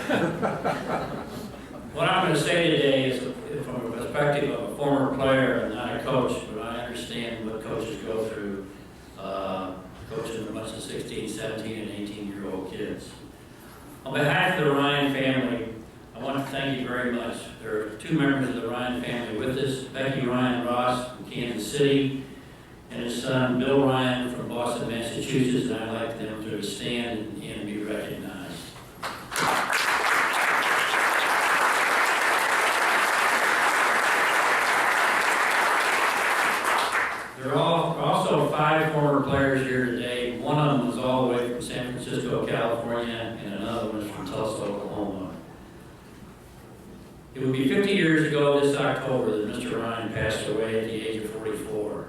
What I'm going to say today is from a perspective of a former player and not a coach, but I understand what coaches go through, coaching a bunch of 16, 17, and 18-year-old kids. On behalf of the Ryan family, I want to thank you very much. There are two members of the Ryan family with us, Becky Ryan Ross from Kansas City, and his son Bill Ryan from Boston, Massachusetts, and I'd like them to stand and be recognized. There are also 5 former players here today. One of them was all the way from San Francisco, California, and another one is from Tulsa, Oklahoma. It would be 50 years ago this October that Mr. Ryan passed away at the age of 44.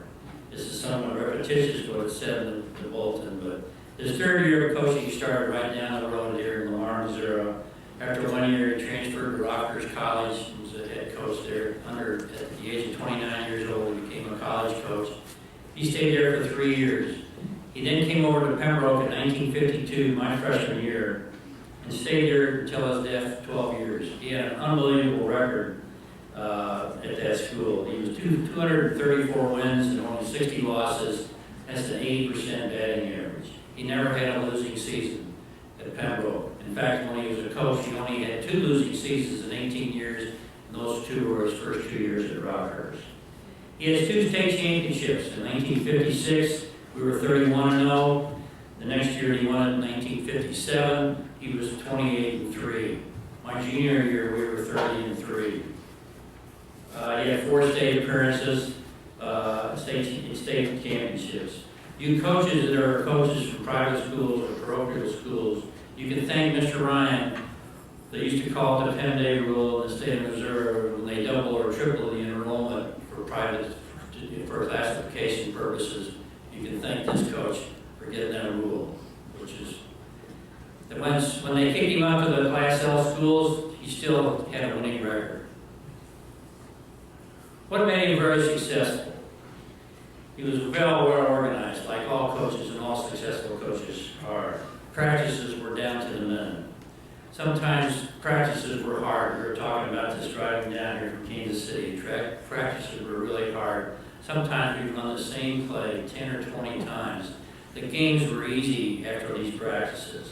This is somewhat repetitious what it said in the bulletin, but his 3rd year of coaching started right down the road here in Lamar, Missouri. After 1 year, he transferred to Rockhurst College and was a head coach there. At the age of 29 years old, he became a college coach. He stayed there for 3 years. He then came over to Pembroke in 1952, my freshman year, and stayed there until his death, 12 years. He had an unbelievable record at that school. He was 234 wins and only 60 losses. That's an 80% batting average. He never had a losing season at Pembroke. In fact, when he was a coach, he only had 2 losing seasons in 18 years, and those 2 were his first 2 years at Rockhurst. He has 2 state championships. In 1956, we were 31-0. The next year he won it in 1957. He was 28-3. My junior year, we were 30-3. He had 4 state appearances, state championships. You coaches that are coaches from private schools or parochial schools, you can thank Mr. Ryan. They used to call it the 10-day rule in the state of Missouri when they double or triple the enrollment for classification purposes. You can thank this coach for getting that rule, which is that when they kicked him out to the Class L schools, he still had a winning record. What made him very successful? He was well organized, like all coaches and all successful coaches are. Practices were down to the minute. Sometimes practices were hard. We were talking about this driving down here from Kansas City. Practices were really hard. Sometimes we'd run the same play 10 or 20 times. The games were easy after these practices.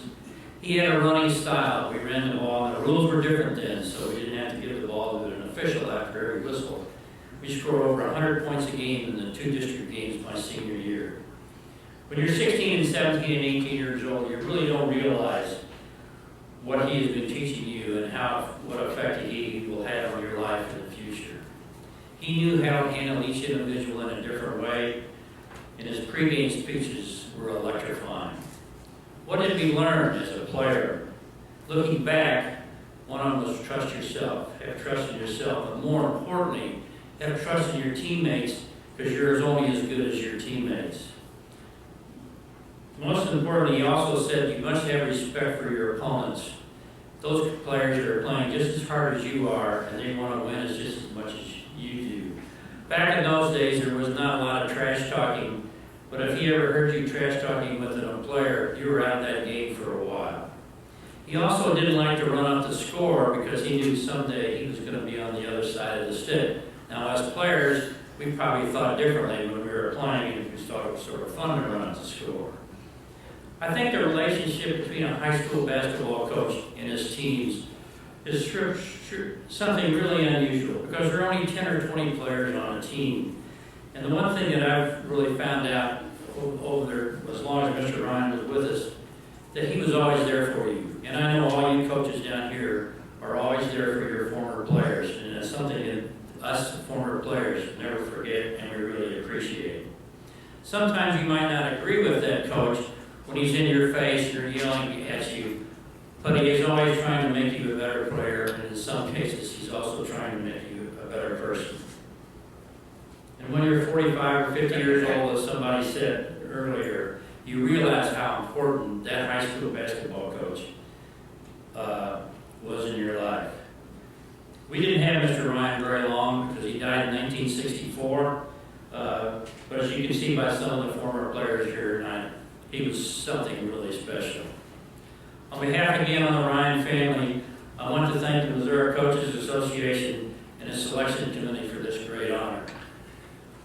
He had a running style. We ran the ball, and the rules were different then, so we didn't have to give the ball to an official after every whistle. We scored over 100 points a game in the 2 district games my senior year. When you're 16 and 17 and 18 years old, you really don't realize what he has been teaching you and what effect he will have on your life in the future. He knew how to handle each individual in a different way, and his pregame speeches were electrifying. What did we learn as a player? Looking back, one of them was trust yourself. Have trust in yourself, but more importantly, have trust in your teammates, because you're only as good as your teammates. Most importantly, he also said you must have respect for your opponents. Those players that are playing just as hard as you are, and they want to win as just as much as you do. Back in those days, there was not a lot of trash talking, but if he ever heard you trash talking with a player, you were out of that game for a while. He also didn't like to run up the score because he knew someday he was going to be on the other side of the stick. Now, as players, we probably thought differently when we were playing, and we thought it was sort of fun to run up the score. I think the relationship between a high school basketball coach and his teams is something really unusual because there are only 10 or 20 players on a team. And the one thing that I've really found out over there, as long as Mr. Ryan was with us, that he was always there for you. And I know all you coaches down here are always there for your former players, and it's something that us former players never forget and we really appreciate. Sometimes you might not agree with that coach when he's in your face or yelling at you, but he is always trying to make you a better player, and in some cases he's also trying to make you a better person. And when you're 45 or 50 years old, as somebody said earlier, you realize how important that high school basketball coach was in your life. We didn't have Mr. Ryan very long because he died in 1964, but as you can see by some of the former players here tonight, he was something really special. On behalf again of the Ryan family, I want to thank the Missouri Coaches Association and the selection committee for this great honor.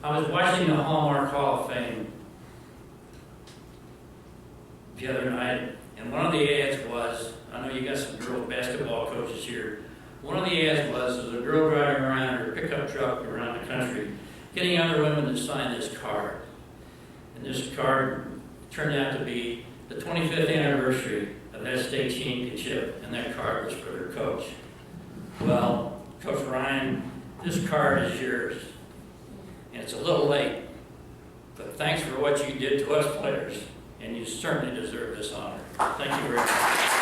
I was watching the Hallmark Hall of Fame the other night, and one of the ads was, I know you got some girl basketball coaches here, one of the ads was a girl driving around her pickup truck around the country, getting other women to sign this card. And this card turned out to be the 25th anniversary of that state championship, and that card was for their coach. Well, Coach Ryan, this card is yours. And it's a little late, but thanks for what you did to us players, and you certainly deserve this honor. Thank you very much.